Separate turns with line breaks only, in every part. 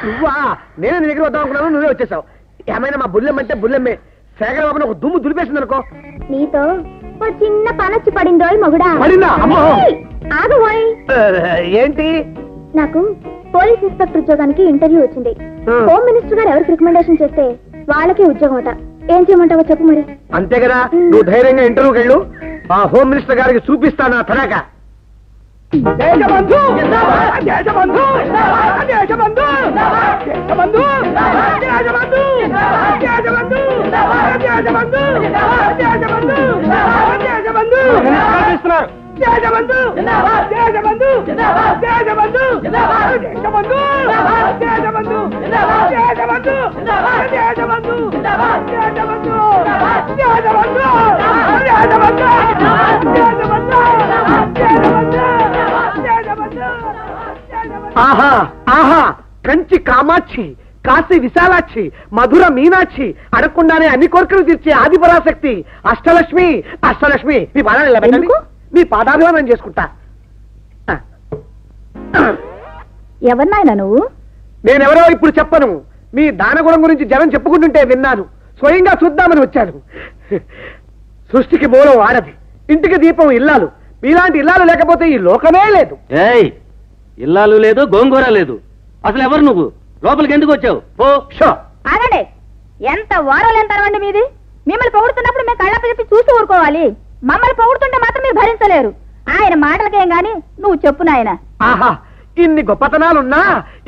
నువ్వా? నేను నీ దగ్గర వద్దాం అనుకున్నాను, నువ్వే వచ్చేసావు. ఏమైనా మా బుల్లెమ్మంటే బుల్లెమ్మే. శేఖర్ బాబుని ఒక దుమ్ము దులిపేసింది అనుకో.
నీతో ఓ చిన్న పనొచ్చి పడిందోయ్ మొగుడా.
పడిందా? అమ్మో!
ఆగబోయ్.
ఏంటి?
నాకు పోలీస్ ఇన్స్పెక్టర్ ఉద్యోగానికి ఇంటర్వ్యూ వచ్చింది. హోమ్ మినిస్టర్ గారు ఎవరికి రికమెండేషన్ చేస్తే వాళ్ళకి ఉద్యోగం అట. ఏం చేయమంటావో చెప్పు మరి.
అంతే కదా, నువ్వు ధైర్యంగా ఇంటర్వ్యూకి వెళ్ళు. ఆ హోమ్ మినిస్టర్ గారికి చూపిస్తాను ఆ తడాక. ఆహా ఆహా, కంచి కామాక్షి, కాశీ విశాలాక్షి, మధుర మీనాక్షి, అడగకుండానే అన్ని కోరికలు తీర్చే ఆదిపరాశక్తి అష్టలక్ష్మి. అష్టలక్ష్మి, మీ పాదాలు ఇలా పెట్టండి. మీ పాదాభిమానం చేసుకుంటా.
ఎవరినాయన నువ్వు?
నేనెవరో ఇప్పుడు చెప్పను. మీ దానగుణం గురించి జనం చెప్పుకుంటుంటే విన్నాను. స్వయంగా చూద్దామని వచ్చాను. సృష్టికి మూలం ఆడది, ఇంటికి దీపం ఇల్లాలు. మీలాంటి ఇల్లాలు లేకపోతే ఈ లోకమే లేదు.
ఏయ్, ఇల్లాలు లేదు, గోంగూర లేదు. అసలు ఎవరు నువ్వు? లోపలికి ఎందుకు వచ్చావు? పో.
షో.
ఆగండి. ఎంత వారాలేంతరవండి మీది. మిమ్మల్ని పొగుడుతున్నప్పుడు మేము కళ్ళ పిలిపి చూసి ఊరుకోవాలి. మమ్మల్ని పొగుడుతుంటే మాత్రం మీరు భరించలేరు. ఆయన మాటలకేం గాని నువ్వు చెప్పు నాయన.
ఆహా, ఇన్ని గొప్పతనాలున్నా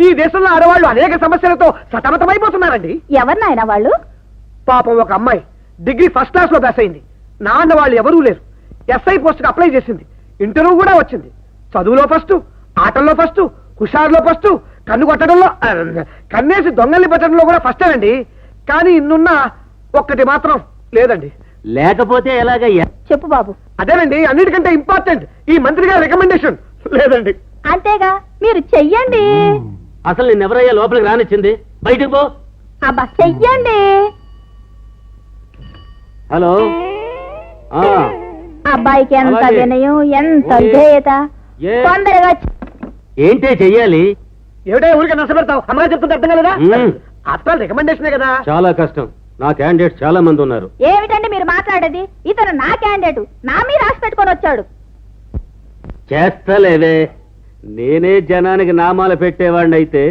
ఈ దేశంలో ఆడవాళ్ళు అనేక సమస్యలతో సతమతమైపోతున్నారండి.
ఎవరు నాయన వాళ్ళు?
పాపం ఒక అమ్మాయి డిగ్రీ ఫస్ట్ క్లాస్ లో పాస్ అయింది. నాన్న వాళ్ళు ఎవరూ లేరు. ఎస్ఐ పోస్ట్ కి అప్లై చేసింది. ఇంటర్వ్యూ కూడా వచ్చింది. చదువులో ఫస్ట్, ఆటల్లో ఫస్ట్, హుషారులో ఫస్ట్, కన్ను కొట్టడంలో, కన్నేసి దొంగల్ని పెట్టడంలో కూడా ఫస్ట్ అండి. కానీ ఇన్నున్నా ఒక్కటి మాత్రం లేదండి.
లేకపోతే ఎలాగయ్యా?
చెప్పు బాబు.
అదేనండి, అన్నిటికంటే ఇంపార్టెంట్ ఈ మంత్రి గారి రికమెండేషన్ లేదండి.
అంతేగా, మీరు చెయ్యండి.
అసలు నిన్నెవరయ్యా లోపలికి రానిచ్చింది? బయటకు పో.
అబ్బా చెయ్యండి.
హలో.
అబ్బాయికి ఎంత
అలాగే.
వినయం, ఎంత
ఓకే.
విధేయత.
ఏ?
తొందరగా
ఏంటే చెయ్యాలి?
ఏమిటో ఊరికే నష్టపెడతావు? అమ్మగా చెప్తుంటే అర్థం కాలేదా? అసలు రికమెండేషనే కదా.
చాలా కష్టం. నా క్యాండిడేట్స్ చాలా మంది ఉన్నారు.
ఏమిటండి మీరు మాట్లాడేది? ఇతను నా క్యాండిడేట్, నా మీద రాసి పెట్టుకొని వచ్చాడు.
చేస్తలేవే. నేనే జనానికి నామాలు పెట్టేవాడిని అయితే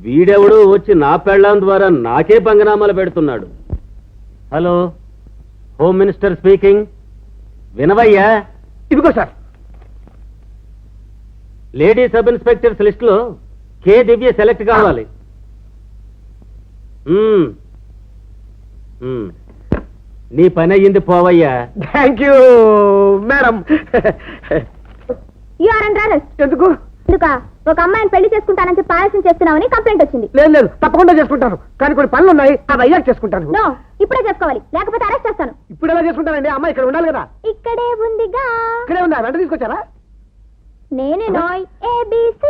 వీడెవడో వచ్చి నా పెళ్ళాం ద్వారా నాకే పంగనామాలు పెడుతున్నాడు. Hello, home minister speaking. వినవయ్యా?
ఇదిగో sir.
Lady sub inspectors list లో కే దివ్య సెలెక్ట్ కావాలి. నీ పని అయ్యింది, పోవయ్యా.
Thank you madam.
You are under arrest.
ఎందుకు?
ఎందుక? ఒక అమ్మాయిని పెళ్లి చేసుకుంటానని చెప్పి ఆలస్యం చేస్తున్నామని కంప్లైంట్ వచ్చింది.
లేదు లేదు, తప్పకుండా చేసుకుంటాను. కానీ కొన్ని పనులు ఉన్నాయి, అవి అయ్యాక చేసుకుంటాను.
నో, ఇప్పుడే చేసుకోవాలి, లేకపోతే అరెస్ట్ చేస్తాను.
ఇప్పుడు ఎలా చేసుకుంటానండి? అమ్మాయి ఇక్కడ ఉండాలి కదా.
ఇక్కడే ఉందిగా.
ఇక్కడే ఉందా? వెంట తీసుకొచ్చారా?
నేనే నోయ్ ABC.